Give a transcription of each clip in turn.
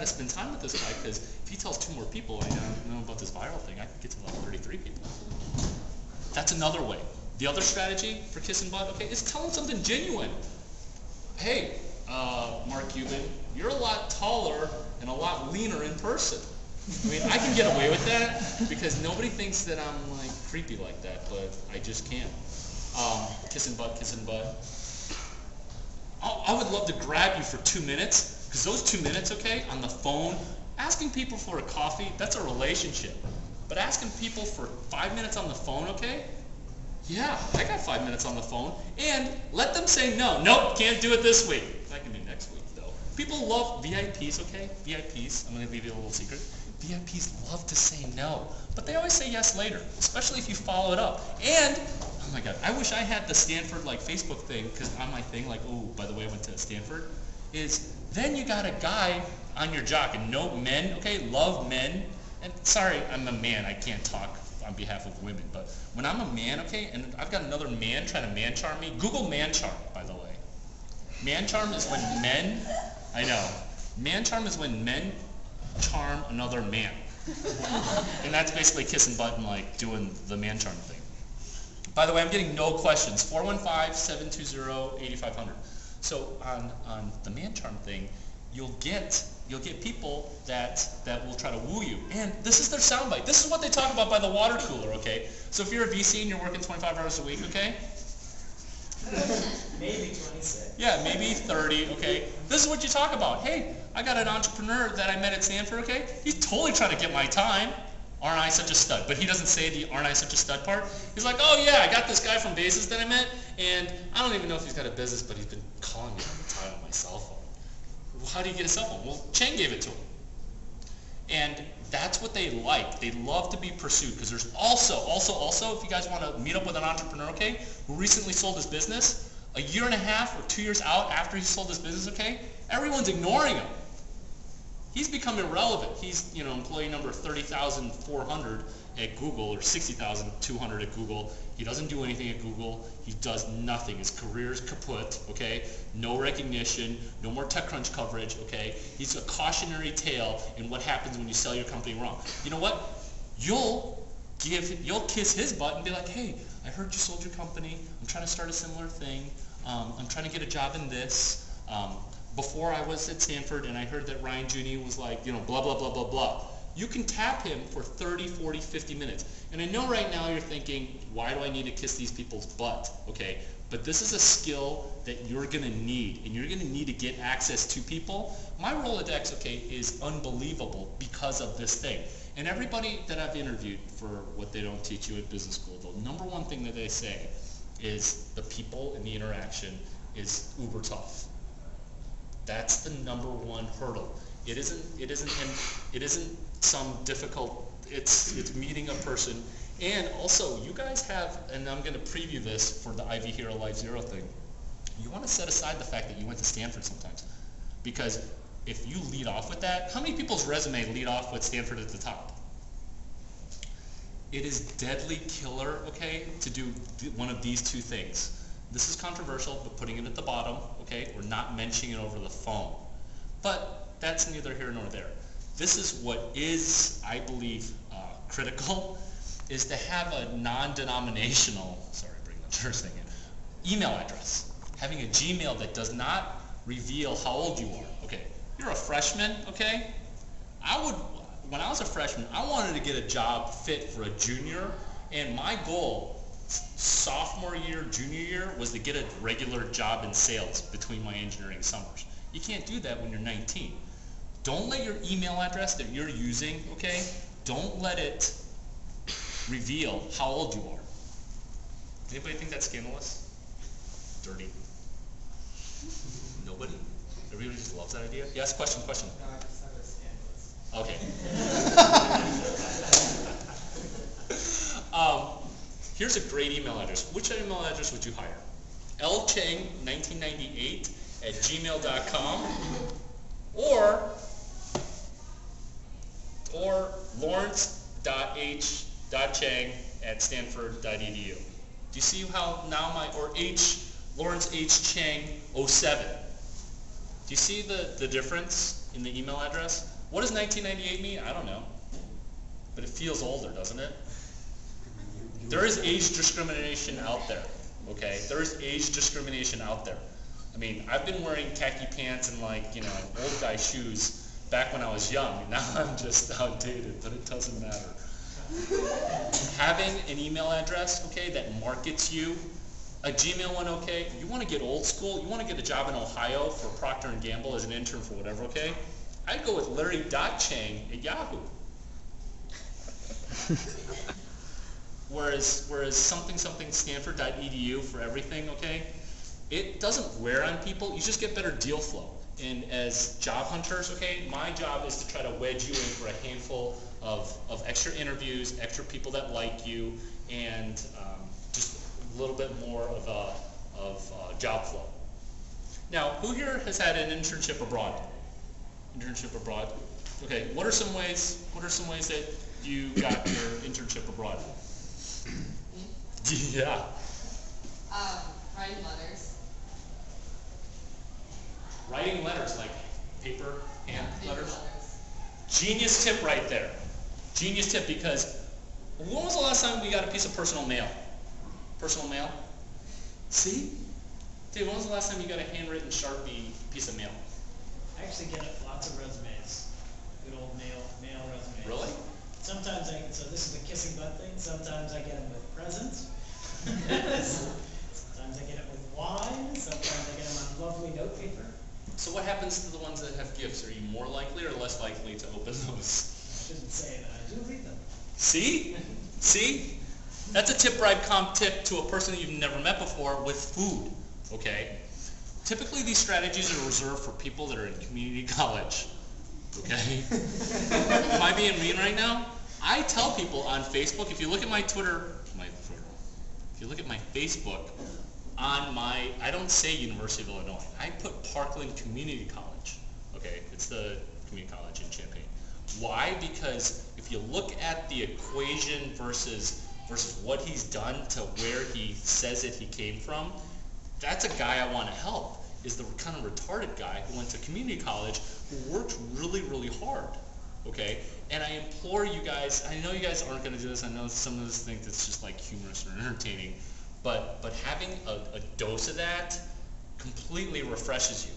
to spend time with this guy because if he tells 2 more people, I know about this viral thing, I can get to level 33 people. That's another way. The other strategy for kissing butt, okay, is tell them something genuine. Hey, Mark Cuban, you're a lot taller and a lot leaner in person. I mean, I can get away with that because nobody thinks that I'm like creepy like that, but I just can't. Kissing butt, kissing butt. I would love to grab you for 2 minutes, because those 2 minutes, okay, on the phone, asking people for a coffee, that's a relationship. But asking people for 5 minutes on the phone, okay, yeah, I got 5 minutes on the phone, and let them say no. Nope, can't do it this week. I can do next week, though. People love VIPs, okay? VIPs, I'm going to leave you a little secret. VIPs love to say no, but they always say yes later, especially if you follow it up. And oh my God, I wish I had the Stanford like Facebook thing, because on my thing, like, oh, by the way, I went to Stanford, is then you got a guy on your jock, and no men, okay, love men, and sorry, I'm a man, I can't talk on behalf of women, but when I'm a man, okay, and I've got another man trying to man charm me, Google man charm, by the way. Man charm is when men, I know, man charm is when men charm another man. And that's basically kissing butt and like doing the man charm thing. By the way, I'm getting no questions. 415-720-8500. So on the man charm thing, you'll get people that will try to woo you. And this is their soundbite. This is what they talk about by the water cooler, okay? So if you're a VC and you're working 25 hours a week, okay? Maybe 26. Yeah, maybe 30, okay? This is what you talk about. Hey, I got an entrepreneur that I met at Stanford, okay? He's totally trying to get my time. Aren't I such a stud? But he doesn't say the aren't I such a stud part. He's like, oh yeah, I got this guy from Basis that I met, and I don't even know if he's got a business, but he's been calling me all the time on my cell phone. Well, how do you get a cell phone? Well, Chang gave it to him. And that's what they like. They love to be pursued, because there's also, if you guys want to meet up with an entrepreneur, okay, who recently sold his business, a year and a half or 2 years out after he sold his business, okay, everyone's ignoring him. He's become irrelevant. He's, employee number 30,400 at Google, or 60,200 at Google. He doesn't do anything at Google. He does nothing. His career is kaput, okay? No recognition, no more TechCrunch coverage, okay? He's a cautionary tale in what happens when you sell your company wrong. You know what? You'll kiss his butt and be like, hey, I heard you sold your company. I'm trying to start a similar thing. I'm trying to get a job in this. Before I was at Stanford and I heard that Ryan Junie was like, blah, blah, blah, blah, blah. You can tap him for 30, 40, 50 minutes. And I know right now you're thinking, why do I need to kiss these people's butt? Okay, but this is a skill that you're going to need, and you're going to need to get access to people. My Rolodex, okay, is unbelievable because of this thing. And everybody that I've interviewed for what they don't teach you at business school, the number one thing that they say is the people and the interaction is uber tough. That's the number one hurdle. It isn't some difficult, it's meeting a person. And also, you guys have, and I'm going to preview this for the Ivy Hero Life Zero thing, you want to set aside the fact that you went to Stanford sometimes. Because if you lead off with that, how many people's resume lead off with Stanford at the top? It is deadly killer, okay, to do one of these two things. This is controversial, but putting it at the bottom, okay, or not mentioning it over the phone. But that's neither here nor there. This is what is, I believe, critical, is to have a non-denominational, sorry, bring the church thing in, email address. Having a Gmail that does not reveal how old you are. Okay, you're a freshman, okay? When I was a freshman, I wanted to get a job fit for a junior, and my goal sophomore year, junior year, was to get a regular job in sales between my engineering summers. You can't do that when you're 19. Don't let your email address that you're using, okay, don't let it reveal how old you are. Anybody think that's scandalous? Dirty. Nobody? Everybody just loves that idea? Yes, question. No, I just thought it was scandalous. Okay. Here's a great email address. Which email address would you hire? lchang1998@gmail.com or lawrence.h.chang@stanford.edu. Do you see how now Lawrence H. Chang 07. Do you see the difference in the email address? What does 1998 mean? I don't know. But it feels older, doesn't it? There is age discrimination out there, okay? There is age discrimination out there. I mean, I've been wearing khaki pants and like, you know, old guy shoes back when I was young. Now I'm just outdated, but it doesn't matter. Having an email address, okay, that markets you, a Gmail one, okay, you want to get old school, you want to get a job in Ohio for Procter & Gamble as an intern for whatever, okay? I'd go with Larry.Chang at Yahoo. Whereas something Stanford.edu for everything, okay, it doesn't wear on people. You just get better deal flow. And as job hunters, okay, my job is to try to wedge you in for a handful of extra interviews, extra people that like you, and just a little bit more of job flow. Now, who here has had an internship abroad? Internship abroad. Okay. What are some ways that you got your internship abroad? Yeah. Writing letters. Writing letters, like paper, hand Paper letters? Genius tip right there. Genius tip, because when was the last time we got a piece of personal mail? Personal mail? See? Dave, when was the last time you got a handwritten Sharpie piece of mail? I actually get lots of resumes. Good old mail resumes. Really? Sometimes so this is the kissing butt thing. Sometimes I get them with presents. Sometimes I get it with wine. Sometimes I get them on lovely note paper. So what happens to the ones that have gifts? Are you more likely or less likely to open those? I shouldn't say that. I do read them. See? See? That's a tip bribe comp tip to a person that you've never met before with food, okay? Typically these strategies are reserved for people that are in community college, okay? Am I being mean right now? I tell people on Facebook, if you look at my Twitter, if you look at my Facebook, I don't say University of Illinois. I put Parkland Community College, okay? It's the community college in Champaign. Why? Because if you look at the equation versus what he's done to where he says that he came from, that's a guy I want to help, is the kind of retarded guy who went to community college who worked really, really hard, okay? And I implore you guys, I know you guys aren't going to do this, I know some of us think it's just like humorous or entertaining, but having a dose of that completely refreshes you.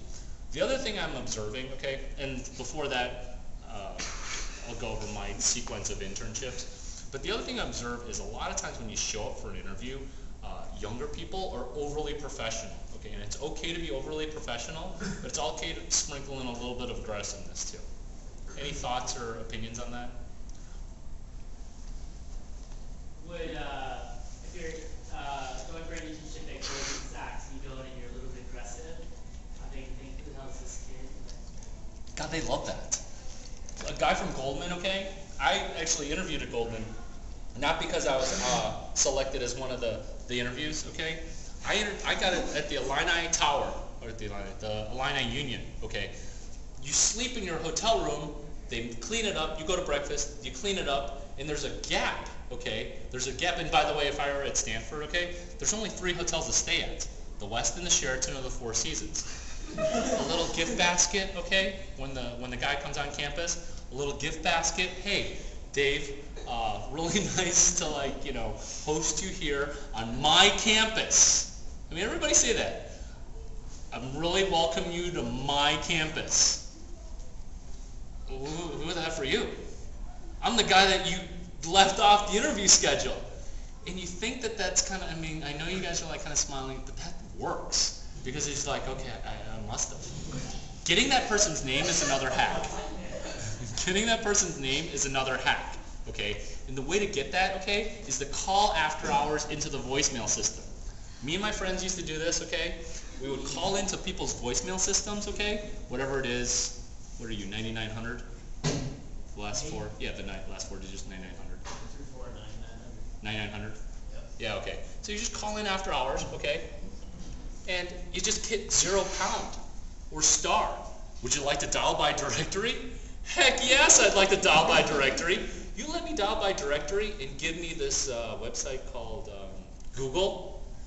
The other thing I'm observing, okay, and before that, I'll go over my sequence of internships, but the other thing I observe is a lot of times when you show up for an interview, younger people are overly professional, okay, and it's okay to be overly professional, but it's okay to sprinkle in a little bit of aggressiveness too. Any thoughts or opinions on that? Would, if you're going for an internship at Goldman Sachs, you go in and you're a little bit aggressive, they think, who the hell is this kid? God, they love that. A guy from Goldman, okay? I actually interviewed at Goldman, not because I was selected as one of the interviews, okay? I got it at the Illini Tower, or the Illini Union, okay? You sleep in your hotel room, they clean it up, you go to breakfast, you clean it up, and there's a gap, okay? There's a gap, and by the way, if I were at Stanford, okay, there's only 3 hotels to stay at. The Westin, the Sheraton, or the Four Seasons. A little gift basket, okay, when the guy comes on campus, a little gift basket. Hey, Dave, really nice to, like, you know, host you here on my campus. I mean, everybody say that. I'm really welcome you to my campus. Who the heck are you? I'm the guy that you left off the interview schedule. And you think that that's kind of, I mean, I know you guys are like kind of smiling, but that works. Because it's like, okay, I must have. Getting that person's name is another hack. Getting that person's name is another hack, okay? And the way to get that, okay, is to call after hours into the voicemail system. Me and my friends used to do this, okay? We would call into people's voicemail systems, okay? Whatever it is. What are you, 9900? The last four? Yeah, the last 4 digits, 9900. 9900? Yep. Yeah, okay. So you just call in after hours, okay? And you just hit £0 or star. Would you like to dial by directory? Heck yes, I'd like to dial by directory. You let me dial by directory and give me this website called Google.